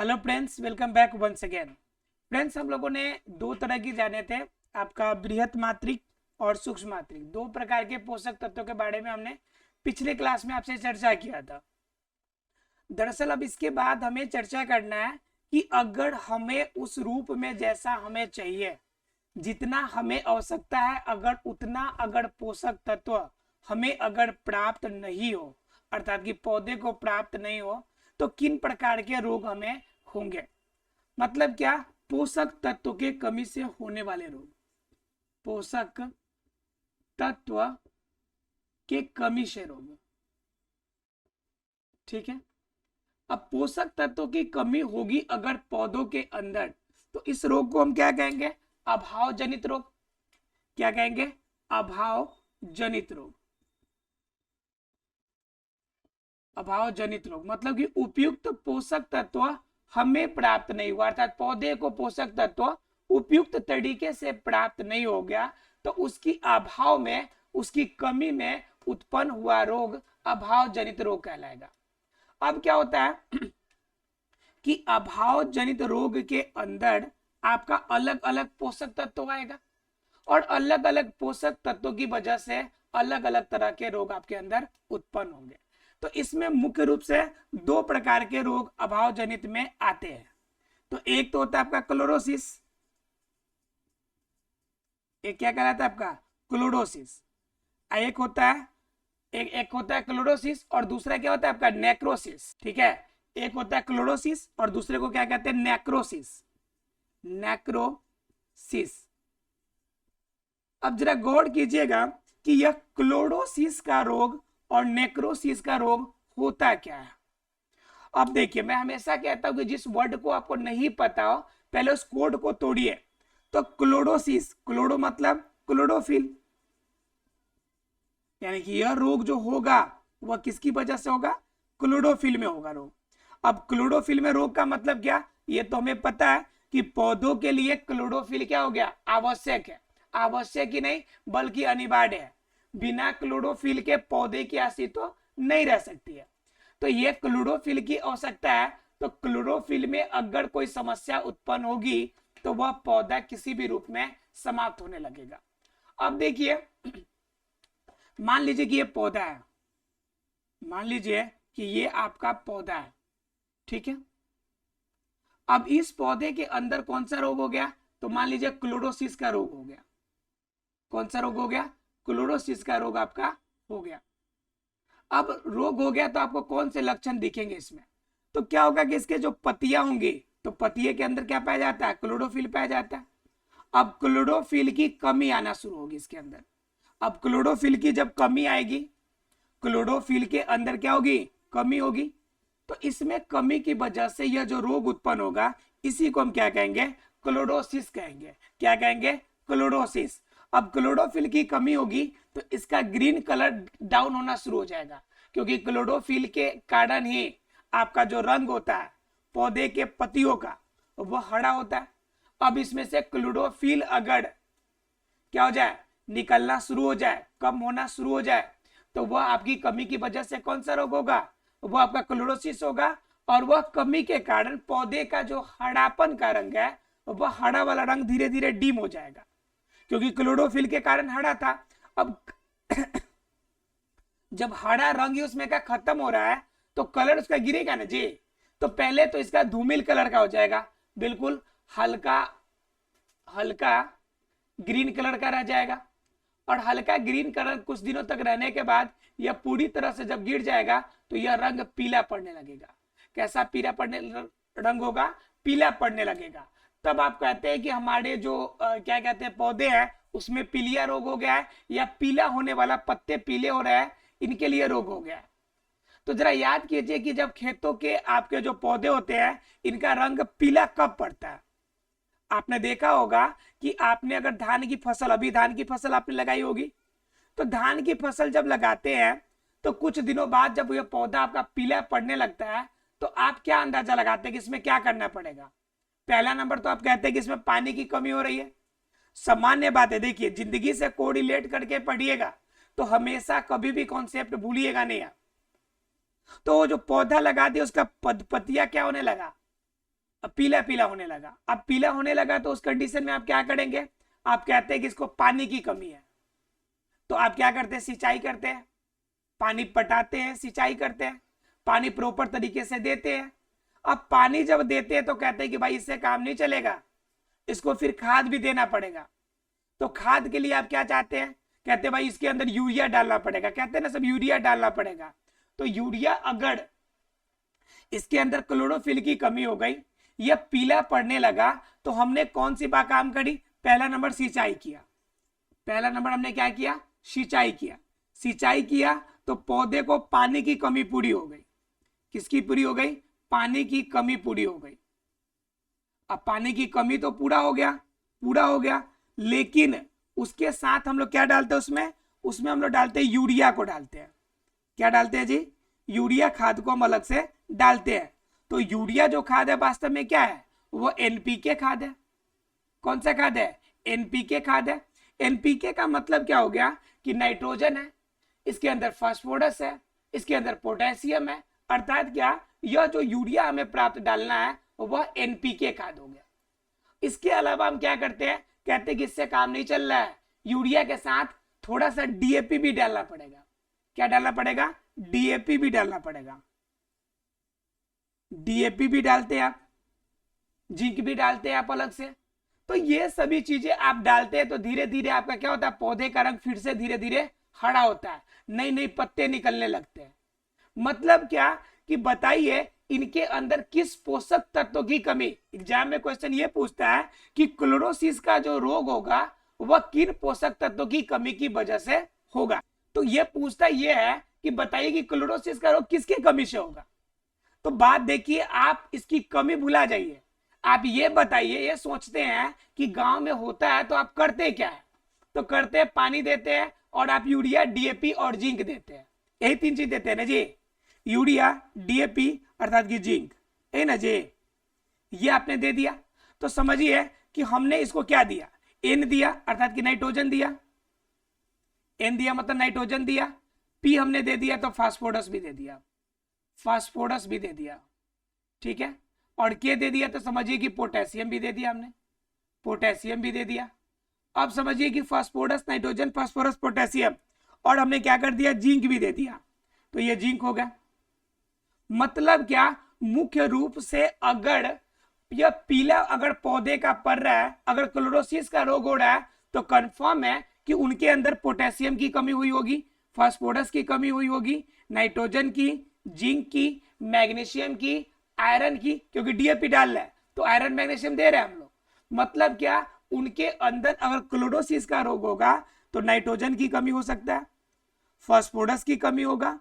Hello friends, welcome back once अगेन। Friends, हम लोगों ने दो तरह की जाने थे, आपका बृहत मात्रिक और सूक्ष्म मात्रिक। दो प्रकार के पोषक तत्वों के बारे में हमने पिछले क्लास में आपसे चर्चा किया था। दरअसल अब इसके बाद हमें चर्चा करना है कि अगर हमें उस रूप में जैसा हमें चाहिए, जितना हमें आवश्यकता है, अगर उतना अगर पोषक तत्व हमें अगर प्राप्त नहीं हो, अर्थात कि पौधे को प्राप्त नहीं हो, तो किन प्रकार के रोग हमें होंगे। मतलब क्या? पोषक तत्व के कमी से होने वाले रोग, पोषक तत्व के कमी से रोग। ठीक है। अब पोषक तत्वों की कमी होगी अगर पौधों के अंदर, तो इस रोग को हम क्या कहेंगे? अभाव जनित रोग। क्या कहेंगे? अभाव जनित रोग। अभाव जनित रोग मतलब कि उपयुक्त पोषक तत्व हमें प्राप्त नहीं हुआ, अर्थात पौधे को पोषक तत्व उपयुक्त तरीके से प्राप्त नहीं हो गया, तो उसकी अभाव में, उसकी कमी में उत्पन्न हुआ रोग अभाव जनित रोग कहलाएगा। अब क्या होता है कि अभाव जनित रोग के अंदर आपका अलग अलग पोषक तत्व आएगा और अलग अलग पोषक तत्वों की वजह से अलग अलग तरह के रोग आपके अंदर उत्पन्न होंगे। तो इसमें मुख्य रूप से दो प्रकार के रोग अभाव जनित में आते हैं। तो एक तो होता है आपका क्लोरोसिस। एक क्या कहलाता है आपका? क्लोरोसिस। एक होता है एक होता है क्लोरोसिस और दूसरा क्या होता है आपका? नेक्रोसिस। ठीक है। एक होता है क्लोरोसिस और दूसरे को क्या कहते हैं? नेक्रोसिस। नेक्रोसिस। अब जरा गौर कीजिएगा कि यह क्लोरोसिस का रोग और नेक्रोसिस का रोग होता क्या है। अब देखिए, मैं हमेशा कहता हूं कि जिस वर्ड को आपको नहीं पता हो, पहले उस कोड को तोड़िए। तो क्लोरोसिस, क्लोरो मतलब क्लोरोफिल, यानी कि यह रोग जो होगा वह किसकी वजह से होगा? क्लोरोफिल में होगा रोग। अब क्लोरोफिल में रोग का मतलब क्या? ये तो हमें पता है कि पौधों के लिए क्लोरोफिल क्या हो गया? आवश्यक है। आवश्यक ही नहीं बल्कि अनिवार्य है। बिना क्लोरोफिल के पौधे की अस्तित्व नहीं रह सकती है। तो ये क्लोरोफिल की आवश्यकता है। तो क्लोरोफिल में अगर कोई समस्या उत्पन्न होगी तो वह पौधा किसी भी रूप में समाप्त होने लगेगा। अब देखिए, मान लीजिए कि ये पौधा है, मान लीजिए कि ये आपका पौधा है। ठीक है। अब इस पौधे के अंदर कौन सा रोग हो गया? तो मान लीजिए क्लोरोसिस का रोग हो गया। कौन सा रोग हो गया? क्लोरोसिस का रोग आपका हो गया। अब रोग हो गया तो आपको कौन से लक्षण दिखेंगे इसमें? तो क्या होगा कि इसके जो पत्तियां होंगी, तो पत्तिये के अंदर क्या पाया जाता है? क्लोरोफिल पाया जाता है। अब क्लोरोफिल की कमी आना शुरू होगी इसके अंदर। अब क्लोरोफिल की जब कमी आएगी, क्लोरोफिल के अंदर क्या होगी? कमी होगी। तो इसमें कमी की वजह से यह जो रोग उत्पन्न होगा, इसी को हम क्या कहेंगे? क्लोरोसिस कहेंगे। क्या कहेंगे? क्लोरोसिस। अब क्लोरोफिल की कमी होगी तो इसका ग्रीन कलर डाउन होना शुरू हो जाएगा, क्योंकि क्लोरोफिल के कारण ही आपका जो रंग होता है पौधे के पत्तियों का, वह हरा होता है। अब इसमें से क्लोरोफिल अगर क्या हो जाए? निकलना शुरू हो जाए, कम होना शुरू हो जाए, तो वह आपकी कमी की वजह से कौन सा रोग होगा? वह आपका क्लोरोसिस होगा। और वह कमी के कारण पौधे का जो हरापन का रंग है, वह हरा वाला रंग धीरे धीरे डीम हो जाएगा, क्योंकि क्लोरोफिल के कारण हरा था। अब जब हरा रंग ही उसमें का खत्म हो रहा है तो कलर उसका गिरेगा ना जी। तो पहले तो इसका धूमिल कलर का हो जाएगा, बिल्कुल हल्का हल्का ग्रीन कलर का रह जाएगा। और हल्का ग्रीन कलर कुछ दिनों तक रहने के बाद यह पूरी तरह से जब गिर जाएगा तो यह रंग पीला पड़ने लगेगा। कैसा पीला पड़ने रंग होगा? पीला पड़ने लगेगा। तब आप कहते हैं कि हमारे जो क्या कहते हैं पौधे हैं उसमें पीलिया रोग हो गया है, या पीला होने वाला, पत्ते पीले हो रहे हैं, इनके लिए रोग हो गया है। तो जरा याद कीजिए कि जब खेतों के आपके जो पौधे होते हैं इनका रंग पीला कब पड़ता है? आपने देखा होगा कि आपने अगर धान की फसल, अभी धान की फसल आपने लगाई होगी, तो धान की फसल जब लगाते हैं तो कुछ दिनों बाद जब यह पौधा आपका पीला पड़ने लगता है, तो आप क्या अंदाजा लगाते हैं कि इसमें क्या करना पड़ेगा? पहला नंबर तो आप कहते हैं कि इसमें पानी की कमी हो रही है। सामान्य बात है, देखिए जिंदगी से कोरिलेट करके पढ़िएगा तो हमेशा कभी भी कॉन्सेप्ट भूलिएगा नहीं आप। तो वो जो पौधा लगा दिया उसका पतिया क्या होने लगा? अब पीला पीला होने लगा। अब पीला होने लगा तो उस कंडीशन में आप क्या करेंगे, आप कहते हैं कि इसको पानी की कमी है, तो आप क्या करते हैं, सिंचाई करते हैं, पानी पटाते हैं, सिंचाई करते हैं, पानी प्रॉपर तरीके से देते हैं। अब पानी जब देते हैं तो कहते हैं कि भाई इससे काम नहीं चलेगा, इसको फिर खाद भी देना पड़ेगा। तो खाद के लिए आप क्या चाहते हैं, कहते हैं भाई इसके अंदर यूरिया डालना पड़ेगा, कहते हैं ना सब यूरिया डालना पड़ेगा। तो यूरिया अगर इसके अंदर क्लोरोफिल की कमी हो गई, यह पीला पड़ने लगा, तो हमने कौन सी बात काम करी, पहला नंबर सिंचाई किया। पहला नंबर हमने क्या किया, सिंचाई किया। सिंचाई किया तो पौधे को पानी की कमी पूरी हो गई। किसकी पूरी हो गई, पानी की कमी पूरी हो गई। अब पानी की कमी तो पूरा हो गया, पूरा हो गया, लेकिन उसके साथ हम लोग क्या डालते हैं उसमें, उसमें हम लोग डालते हैं यूरिया को डालते हैं। क्या डालते हैं जी, यूरिया खाद को हम अलग से डालते हैं। तो यूरिया जो खाद है वास्तव में क्या है, वो एनपीके खाद है। कौन सा खाद है, एनपीके खाद है। एनपीके का मतलब क्या हो गया कि नाइट्रोजन है, इसके अंदर फास्फोरस है, इसके अंदर पोटेशियम है, अर्थात क्या, यह जो यूरिया हमें प्राप्त डालना है वह एनपीके खाद हो गया। इसके अलावा हम क्या करते हैं, कहते हैं कि इससे काम नहीं चल रहा है, यूरिया के साथ थोड़ा सा डीएपी भी डालना पड़ेगा। क्या डालना पड़ेगा, डीएपी भी डालना पड़ेगा। डीएपी भी डालते हैं आप, जिंक भी डालते हैं आप अलग से। तो ये सभी चीजें आप डालते हैं तो धीरे धीरे आपका क्या होता है, पौधे का रंग फिर से धीरे धीरे हरा होता है, नई नई पत्ते निकलने लगते हैं। मतलब क्या कि बताइए इनके अंदर किस पोषक तत्व की कमी। एग्जाम में क्वेश्चन ये पूछता है कि क्लोरोसिस का जो रोग होगा वह किन पोषक तत्वों की कमी की वजह से होगा। तो ये पूछता ये है कि बताइए कि क्लोरोसिस का रोग किसकी कमी से होगा। तो बात देखिए, आप इसकी कमी भुला जाइए, आप ये बताइए, ये सोचते हैं कि गांव में होता है तो आप करते क्या है, तो करते हैं पानी देते हैं और आप यूरिया डीएपी और जिंक देते हैं, यही तीन चीज देते हैं ना जी, यूरिया डीएपी अर्थात की जिंक, है ना जी। ये आपने दे दिया तो समझिए कि हमने इसको क्या दिया, एन दिया अर्थात कि नाइट्रोजन दिया, एन दिया मतलब नाइट्रोजन दिया, पी हमने दे दिया तो फास्फोरस भी दे दिया, फास्फोरस भी दे दिया, ठीक है, और के दे दिया तो समझिए कि पोटेशियम भी दे दिया हमने, पोटेशियम भी दे दिया। अब समझिए कि फास्फोरस, नाइट्रोजन, फास्फोरस, पोटेशियम, और हमने क्या कर दिया, जिंक भी दे दिया, तो ये जिंक हो गया। मतलब क्या, मुख्य रूप से अगर यह पीला अगर पौधे का पड़ रहा है, अगर क्लोरोसिस का रोग हो रहा है, तो कंफर्म है कि उनके अंदर पोटेशियम की कमी हुई होगी, फास्फोरस की कमी हुई होगी, नाइट्रोजन की, जिंक की, मैग्नीशियम की, आयरन की, क्योंकि डीएपी डाल रहा है तो आयरन मैग्नीशियम दे रहे हैं हम लोग। मतलब क्या, उनके अंदर अगर क्लोरोसिस का रोग होगा तो नाइट्रोजन की कमी हो सकता है, फास्फोरस की कमी होगा,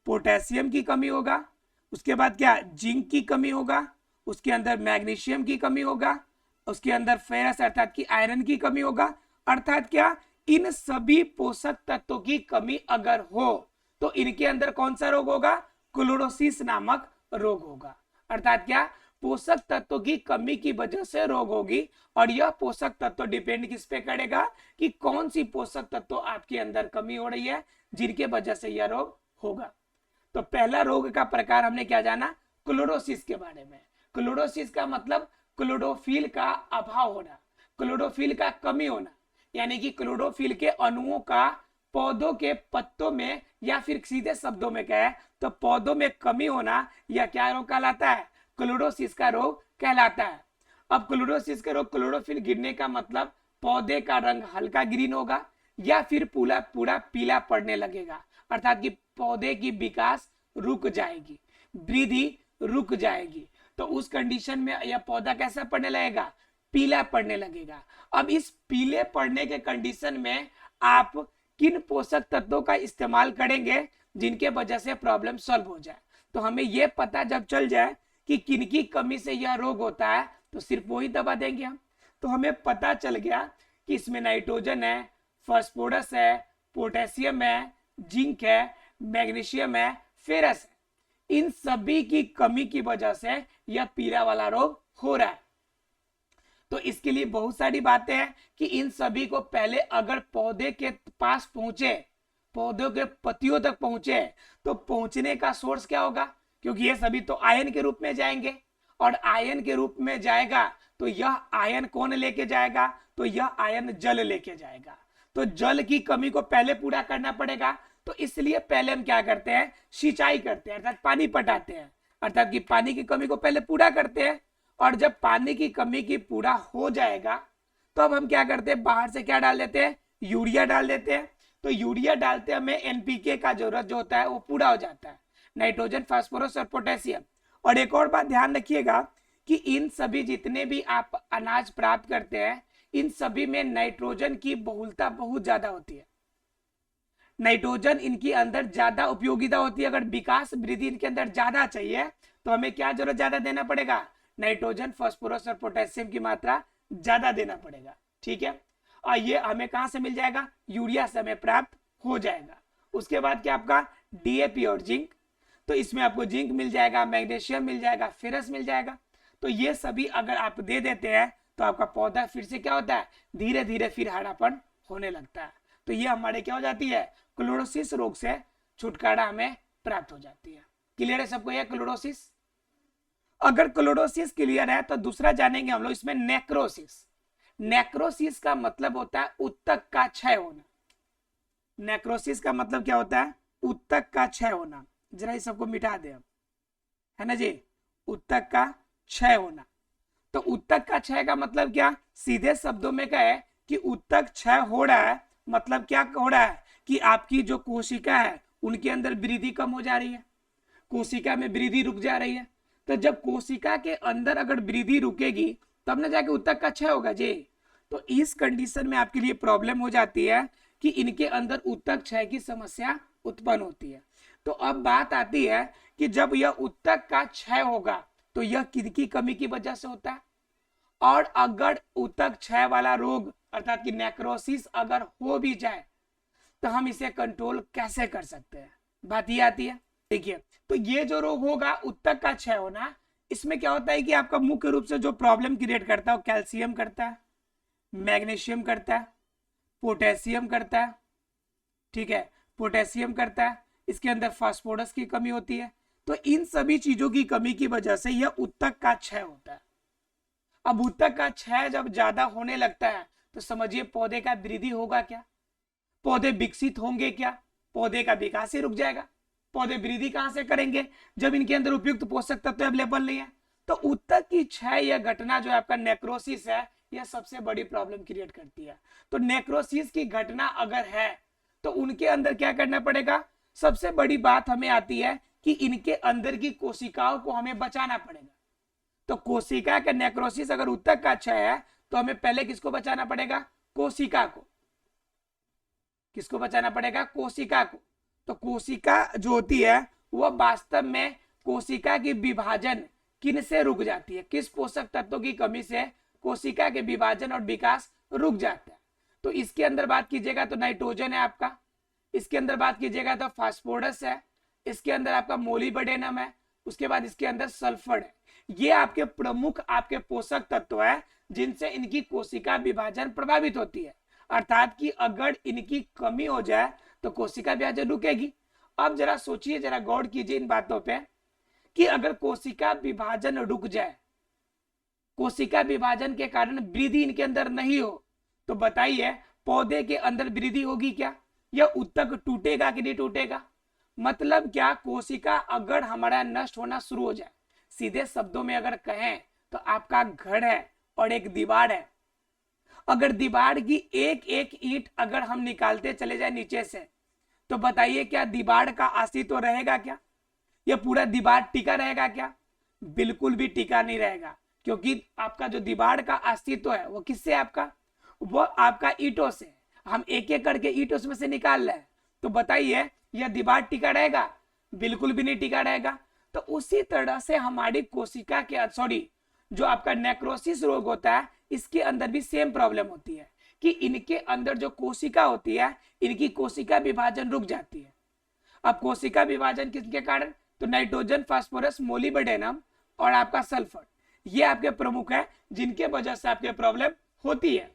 पोटेशियम की कमी होगा, उसके बाद क्या, जिंक की कमी होगा, उसके अंदर मैग्नीशियम की कमी होगा, उसके अंदर फेरस अर्थात की आयरन की कमी होगा। अर्थात क्या, इन सभी पोषक तत्वों की कमी अगर हो तो इनके अंदर कौन सा रोग होगा, क्लोरोसिस नामक रोग होगा। अर्थात क्या, पोषक तत्वों की कमी की वजह से रोग होगी, और यह पोषक तत्व डिपेंड किस पे करेगा कि कौन सी पोषक तत्व आपके अंदर कमी हो रही है जिनके वजह से यह रोग होगा। तो पहला रोग का प्रकार हमने क्या जाना, क्लोरोसिस के बारे में। क्लोरोसिस का मतलब क्लोरोफिल का अभाव होना, क्लोरोफिल का कमी होना, यानी कि क्लोरोफिल के अणुओं का पौधों के पत्तों में, या फिर सीधे शब्दों में कहे तो पौधों में कमी होना, यह क्या रोग कहलाता है, क्लोरोसिस का रोग कहलाता है। अब क्लोरोसिस का रोग, क्लोरोफिल गिरने का मतलब पौधे का रंग हल्का ग्रीन होगा या फिर पूरा पूरा पीला पड़ने लगेगा, अर्थात कि पौधे की विकास रुक जाएगी, वृद्धि रुक जाएगी। तो उस कंडीशन में यह पौधा कैसा पड़ने लगेगा, पीला पड़ने लगेगा। अब इस पीले पड़ने के कंडीशन में आप किन पोषक तत्वों का इस्तेमाल करेंगे जिनके वजह से प्रॉब्लम सॉल्व हो जाए। तो हमें यह पता जब चल जाए कि किनकी कमी से यह रोग होता है तो सिर्फ वही दवा देंगे हम। तो हमें पता चल गया कि इसमें नाइट्रोजन है, फास्फोरस है, पोटेशियम है, जिंक है, मैग्नीशियम है, फेरस है, इन सभी की कमी की वजह से यह पीला वाला रोग हो रहा है। तो इसके लिए बहुत सारी बातें हैं कि इन सभी को पहले अगर पौधे के पास पहुंचे, पौधों के पत्तियों तक पहुंचे, तो पहुंचने का सोर्स क्या होगा, क्योंकि ये सभी तो आयन के रूप में जाएंगे, और आयन के रूप में जाएगा तो यह आयन कौन लेके जाएगा, तो यह आयन जल लेके जाएगा। तो जल की कमी को पहले पूरा करना पड़ेगा, तो इसलिए पहले हम क्या करते हैं, सिंचाई करते हैं, अर्थात पानी पटाते हैं, अर्थात कि पानी की कमी को पहले पूरा करते हैं। और जब पानी की कमी की पूरा हो जाएगा तो अब हम क्या करते हैं, बाहर से क्या डाल देते हैं, यूरिया डाल देते हैं। तो यूरिया डालते हमें एनपीके का जरूरत जो होता है वो पूरा हो जाता है, नाइट्रोजन, फास्फोरस और पोटेशियम। और एक और बात ध्यान रखिएगा कि इन सभी जितने भी आप अनाज प्राप्त करते हैं इन सभी में नाइट्रोजन की बहुलता बहुत ज्यादा होती है, नाइट्रोजन इनके अंदर ज्यादा उपयोगिता होती है। अगर विकास वृद्धि इनके अंदर ज्यादा चाहिए तो हमें क्या जरूरत ज्यादा देना पड़ेगा, नाइट्रोजन, फास्फोरस और पोटेशियम की मात्रा ज्यादा देना पड़ेगा। ठीक है, और ये हमें कहां से मिल जाएगा, यूरिया से हमें प्राप्त हो जाएगा। उसके बाद क्या आपका डीएपी और जिंक, तो इसमें आपको जिंक मिल जाएगा, मैग्नीशियम मिल जाएगा, फेरस मिल जाएगा। तो ये सभी अगर आप दे देते हैं तो आपका पौधा फिर से क्या होता है, धीरे धीरे फिर हरापन होने लगता है। तो ये हमारे क्या हो जाती है, क्लोरोसिस रोग से छुटकारा हमें प्राप्त हो जाती है। क्लियर है सबको ये क्लोरोसिस? अगर क्लोरोसिस क्लियर है तो दूसरा जानेंगे हम लोग इसमें नेक्रोसिस। नेक्रोसिस का मतलब होता है उत्तक का क्षय होना। नेक्रोसिस का मतलब क्या होता है, उत्तक का क्षय होना। जरा इस सबको मिटा दे, है ना जी, उत्तक का क्षय होना। तो उत्तक का क्षय का मतलब क्या, सीधे शब्दों में कहे कि उत्तक क्षय हो रहा है, मतलब क्या हो रहा है कि आपकी जो कोशिका है उनके अंदर वृद्धि कम हो जा रही है, कोशिका में वृद्धि रुक जा रही है। तो जब कोशिका के अंदर अगर वृद्धि रुकेगी तब ना जाके उत्तक का क्षय होगा जी। तो इस कंडीशन में आपके लिए प्रॉब्लम हो जाती है कि इनके अंदर उत्तक क्षय की समस्या उत्पन्न होती है। तो अब बात आती है कि जब यह उत्तक का क्षय होगा तो यह किसकी कमी की वजह से होता है, और अगर उत्तक क्षय वाला रोग अर्थात कि नेक्रोसिस अगर हो भी जाए तो हम इसे कंट्रोल कैसे कर सकते हैं, बात ये आती है। देखिए, तो ये जो रोग होगा उत्तक का क्षय होना, इसमें क्या होता है कि आपका मुख्य रूप से जो प्रॉब्लम क्रिएट करता है वो कैल्शियम करता है, मैग्नीशियम करता है, पोटेशियम करता है। ठीक है, पोटेशियम करता है, इसके अंदर फास्फोरस की कमी होती है। तो इन सभी चीजों की कमी की वजह से यह उत्तक का क्षय होता है। अब उत्तक का क्षय जब ज्यादा होने लगता है तो समझिए पौधे का वृद्धि होगा क्या, पौधे विकसित होंगे क्या, पौधे का विकास ही रुक जाएगा। पौधे वृद्धि कहां से करेंगे जब इनके अंदर उपयुक्त पोषक तत्व अवेलेबल नहीं है। तो उत्तक की क्षय यह घटना जो आपका नेक्रोसिस है यह सबसे बड़ी प्रॉब्लम क्रिएट करती है। तो नेक्रोसिस की घटना अगर है तो उनके अंदर क्या करना पड़ेगा, सबसे बड़ी बात हमें आती है कि इनके अंदर की कोशिकाओं को हमें बचाना पड़ेगा। तो कोशिका का नेक्रोसिस अगर उत्तक का क्षय है तो हमें पहले किसको बचाना पड़ेगा, कोशिका को। किसको बचाना पड़ेगा, कोशिका को। तो कोशिका जो होती है वह वास्तव में कोशिका की विभाजन किन से रुक जाती है, किस पोषक तत्वों की कमी से कोशिका के विभाजन और विकास रुक जाता है। तो इसके अंदर बात कीजिएगा तो नाइट्रोजन है आपका, इसके अंदर बात कीजिएगा तो फास्फोरस है, इसके अंदर आपका मोलिब्डेनम है, उसके बाद इसके अंदर सल्फर है। ये आपके प्रमुख आपके पोषक तत्व है जिनसे इनकी कोशिका विभाजन प्रभावित होती है। अर्थात कि अगर इनकी कमी हो जाए तो कोशिका विभाजन रुकेगी। अब जरा सोचिए, जरा गौर कीजिए इन बातों पे कि अगर कोशिका विभाजन रुक जाए, कोशिका विभाजन के कारण वृद्धि इनके अंदर नहीं हो तो बताइए पौधे के अंदर वृद्धि होगी क्या, यह उत्तक टूटेगा कि नहीं टूटेगा। मतलब क्या, कोशिका अगर हमारा नष्ट होना शुरू हो जाए, सीधे शब्दों में अगर कहें तो आपका घर है और एक दीवार है, अगर दीवार की एक एक ईंट अगर हम निकालते चले जाए नीचे से तो बताइए क्या दीवार का अस्तित्व रहेगा क्या, यह पूरा दीवार टिका रहेगा क्या, बिल्कुल भी टिका नहीं रहेगा। क्योंकि आपका जो दीवार का अस्तित्व है वो किससे, आपका वो आपका ईंटों से। हम एक एक करके ईंट उसमें से निकाल रहे हैं, तो बताइए यह दीवार टिका रहेगा, बिल्कुल भी नहीं टिका रहेगा। तो उसी तरह से हमारी कोशिका के जो आपका नेक्रोसिस रोग होता है इसके अंदर भी सेम प्रॉब्लम होती है कि इनके अंदर जो कोशिका होती है इनकी कोशिका विभाजन रुक जाती है। अब कोशिका विभाजन किसके कारण, तो नाइट्रोजन, फास्फोरस, मोलिब्डेनम और आपका सल्फर, ये आपके प्रमुख है जिनके वजह से आपके प्रॉब्लम होती है।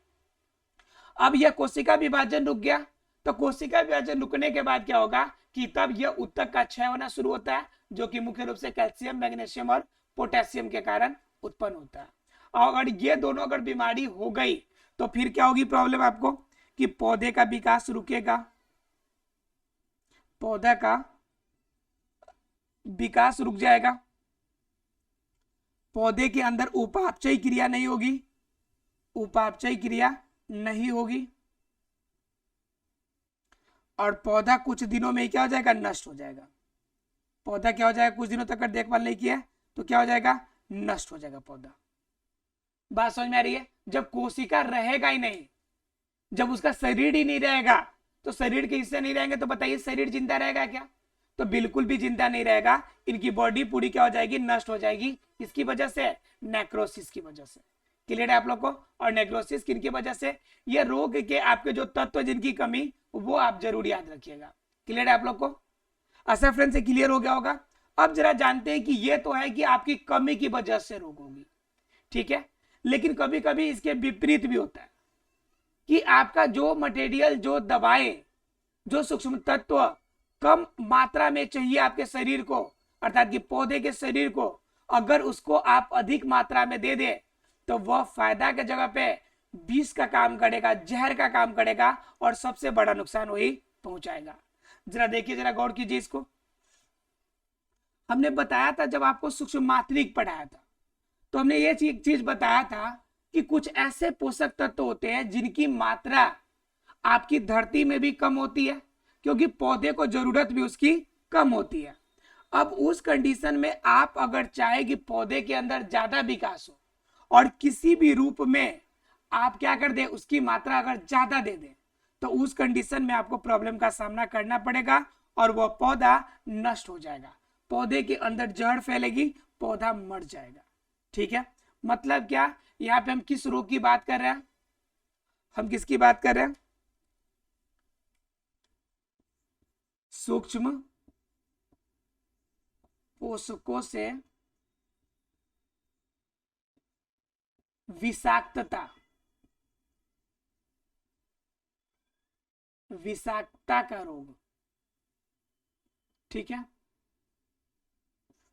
अब यह कोशिका विभाजन रुक गया तो कोशिका विभाजन रुकने के बाद क्या होगा कि तब यह उत्तक का क्षय होना शुरू होता है जो कि मुख्य रूप से कैल्शियम, मैग्नीशियम और पोटेशियम के कारण उत्पन्न होता है। और अगर ये दोनों अगर बीमारी हो गई तो फिर क्या होगी प्रॉब्लम आपको कि पौधे का विकास रुकेगा, पौधा का विकास रुक जाएगा, पौधे के अंदर उपापचयी क्रिया नहीं होगी, उपापचयी क्रिया नहीं होगी, और पौधा कुछ दिनों में क्या हो जाएगा, नष्ट हो जाएगा। पौधा क्या हो जाएगा, कुछ दिनों तक अगर देखभाल नहीं किया तो क्या हो जाएगा, नष्ट हो जाएगा पौधा। बात समझ में आ रही है? जब कोशिका रहेगा ही नहीं, जब उसका शरीर ही नहीं रहेगा, तो शरीर के हिस्से नहीं रहेंगे तो बताइए शरीर जिंदा रहेगा क्या? तो बिल्कुल भी जिंदा नहीं रहेगा। इनकी बॉडी पूरी क्या हो जाएगी, नष्ट हो जाएगी। किसकी वजह से? नेक्रोसिस की वजह से। क्लियर है आप लोग को? और नेक्रोसिस किन की वजह से? ये रोग के आपके जो तत्व जिनकी कमी, वो आप जरूर याद रखिएगा। क्लियर है आप लोग को? अच्छा फ्रेंड से क्लियर हो गया होगा। अब जरा जानते हैं कि ये तो है कि आपकी कमी की वजह से रोग होगी, ठीक है, लेकिन कभी कभी इसके विपरीत भी होता है कि आपका जो मटेरियल, जो दवाएं, जो सूक्ष्म तत्व कम मात्रा में चाहिए आपके शरीर को, अर्थात कि पौधे के शरीर को, अगर उसको आप अधिक मात्रा में दे दे तो वह फायदा के जगह पे विष का काम करेगा, जहर का काम करेगा, और सबसे बड़ा नुकसान वही पहुंचाएगा। जरा देखिए, जरा गौर कीजिए इसको। हमने बताया था जब आपको सूक्ष्म मात्रिक पढ़ाया था, तो हमने ये चीज बताया था कि कुछ ऐसे पोषक तत्व होते हैं जिनकी मात्रा आपकी धरती में भी कम होती है, क्योंकि पौधे को जरूरत भी उसकी कम होती है। अब उस कंडीशन में आप अगर चाहे कि पौधे के अंदर ज्यादा विकास हो और किसी भी रूप में आप क्या कर दे, उसकी मात्रा अगर ज्यादा दे दे, तो उस कंडीशन में आपको प्रॉब्लम का सामना करना पड़ेगा और वह पौधा नष्ट हो जाएगा। पौधे के अंदर जहर फैलेगी, पौधा मर जाएगा। ठीक है, मतलब क्या, यहाँ पे हम किस रोग की बात कर रहे हैं? हम किसकी बात कर रहे हैं? सूक्ष्म पोषकों से विषाक्तता, विषाक्तता का रोग। ठीक है,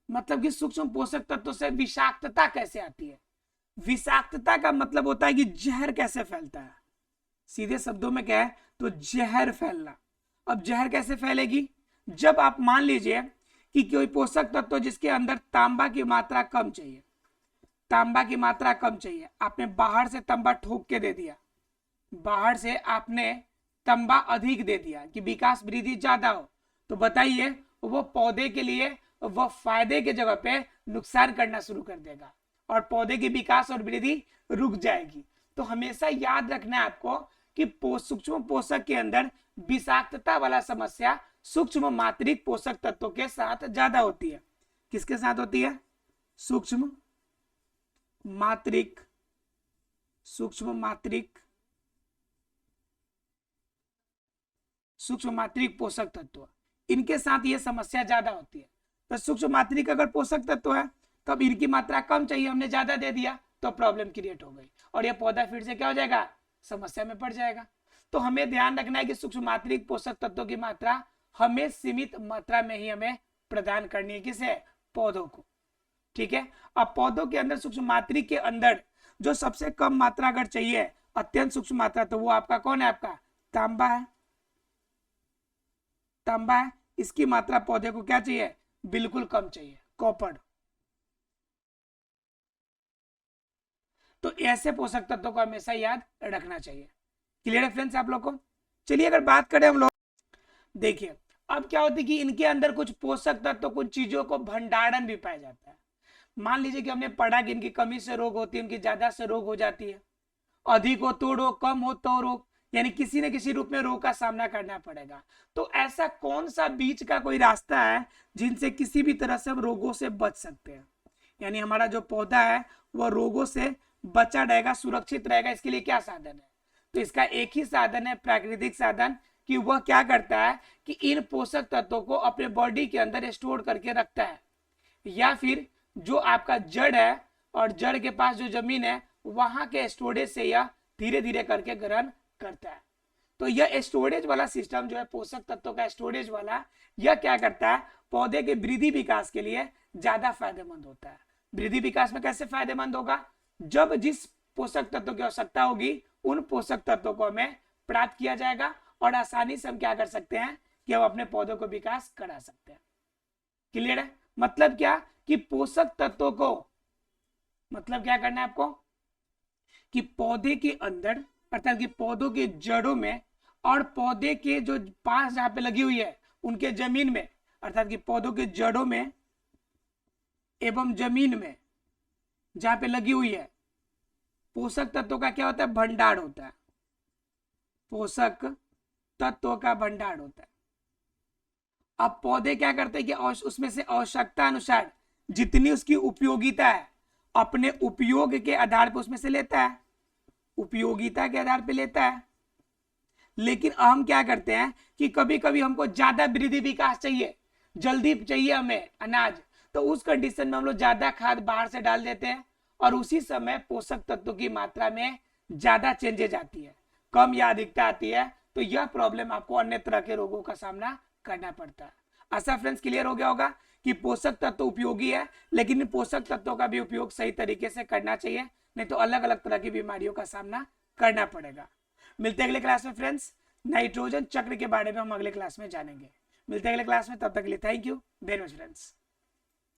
मतलब कि सूक्ष्म पोषक तत्वों से विषाक्तता कैसे आती है? विषाक्तता का मतलब होता है कि जहर कैसे फैलता है। सीधे शब्दों में क्या है, तो जहर फैलना। अब जहर कैसे फैलेगी? जब आप मान लीजिए कि कोई पोषक तत्व जिसके अंदर तांबा की मात्रा कम चाहिए, तांबा की मात्रा कम चाहिए, आपने बाहर से तांबा ठोक के दे दिया, बाहर से आपने तांबा अधिक दे दिया कि विकास वृद्धि ज्यादा हो, तो बताइए वो पौधे के लिए वह फायदे के जगह पे नुकसान करना शुरू कर देगा और पौधे की विकास और वृद्धि रुक जाएगी। तो हमेशा याद रखना है आपको कि सूक्ष्म पोषक के अंदर विषाक्तता वाला समस्या सूक्ष्म मात्रिक पोषक तत्वों के साथ ज्यादा होती है। किसके साथ होती है? सूक्ष्म मात्रिक, सूक्ष्म मात्रिक, सूक्ष्म मात्रिक पोषक तत्व, इनके साथ ये समस्या ज्यादा होती है। तो सूक्ष्म मात्रिक अगर पोषक तत्व है तो अब इनकी मात्रा कम चाहिए, हमने ज्यादा दे दिया तो प्रॉब्लम क्रिएट हो गई और ये पौधा फिर से क्या हो जाएगा, समस्या में पड़ जाएगा। तो हमें ध्यान रखना है कि सूक्ष्म मात्रिक पोषक तत्वों की मात्रा हमें सीमित मात्रा में ही हमें प्रदान करनी है। किसे? पौधों को। ठीक है, अब पौधों के अंदर सूक्ष्म मात्रिक के अंदर जो सबसे कम मात्रा अगर चाहिए, अत्यंत सूक्ष्म मात्रा, तो वो आपका कौन है? आपका तांबा है। तांबा है, इसकी मात्रा पौधे को क्या चाहिए? बिल्कुल कम चाहिए, कॉपर। तो ऐसे पोषक तत्वों को हमेशा याद रखना चाहिए। क्लियर है फ्रेंड्स आप लोग को? चलिए अगर बात करें हम लोग, देखिए अब क्या होता है कि इनके अंदर कुछ पोषक तत्व, कुछ चीजों को भंडारण भी पाया जाता है। मान लीजिए कि हमने पढ़ा कि इनकी कमी से रोग होती है, इनकी ज्यादा से रोग हो जाती है, अधिक हो तो रोग, कम हो तो रोग, यानी किसी न किसी रूप में रोग का सामना करना पड़ेगा। तो ऐसा कौन सा बीच का कोई रास्ता है जिनसे किसी भी तरह से हम रोगों से बच सकते हैं? यानी हमारा जो पौधा है वह रोगों से बचा रहेगा, सुरक्षित रहेगा। इसके लिए क्या साधन है? तो इसका एक ही साधन है, प्राकृतिक साधन, कि वह क्या करता है कि इन पोषक तत्वों को अपने बॉडी के अंदर स्टोर करके रखता है, या फिर जो आपका जड़ है और जड़ के पास जो जमीन है वहां के स्टोरेज से यह धीरे धीरे करके ग्रहण करता है। तो यह स्टोरेज वाला सिस्टम जो है, पोषक तत्वों का स्टोरेज वाला, यह क्या करता है, पौधे के वृद्धि विकास के लिए ज्यादा फायदेमंद होता है। वृद्धि विकास में कैसे फायदेमंद होगा? जब जिस पोषक तत्व की आवश्यकता होगी उन पोषक तत्वों को हमें प्राप्त किया जाएगा और आसानी से हम क्या कर सकते हैं कि हम अपने पौधों को विकास करा सकते हैं। क्लियर है? मतलब क्या कि पोषक तत्वों को, मतलब क्या करना है आपको कि पौधे के अंदर अर्थात कि पौधों के जड़ों में और पौधे के जो पास जहां पे लगी हुई है उनके जमीन में, अर्थात कि पौधों के जड़ों में एवं जमीन में जहां पे लगी हुई है, पोषक तत्वों का क्या होता है? भंडार होता है। पोषक तत्वों का भंडार होता है। अब पौधे क्या करते हैं कि उसमें से आवश्यकता अनुसार जितनी उसकी उपयोगिता है अपने उपयोग के आधार पर उसमें से लेता है, उपयोगिता के आधार पर लेता है। लेकिन हम क्या करते हैं कि कभी कभी हमको ज्यादा वृद्धि विकास चाहिए, जल्दी चाहिए हमें अनाज, तो उस कंडीशन में हम लोग ज्यादा खाद बाहर से डाल देते हैं और उसी समय पोषक तत्वों की मात्रा में ज्यादा चेंजेज आती है, कम या अधिकता आती है। तो यह प्रॉब्लम आपको अन्य तरह के रोगों का सामना करना पड़ता है। ऐसा फ्रेंड्स क्लियर हो गया होगा कि पोषक तत्व उपयोगी है, लेकिन इन पोषक तत्वों का भी उपयोग सही तरीके से करना चाहिए, नहीं तो अलग अलग तरह की बीमारियों का सामना करना पड़ेगा। मिलते हैं अगले क्लास में फ्रेंड्स, नाइट्रोजन चक्र के बारे में हम अगले क्लास में जानेंगे। मिलते हैं अगले क्लास में, तब तक के लिए thank you very much friends.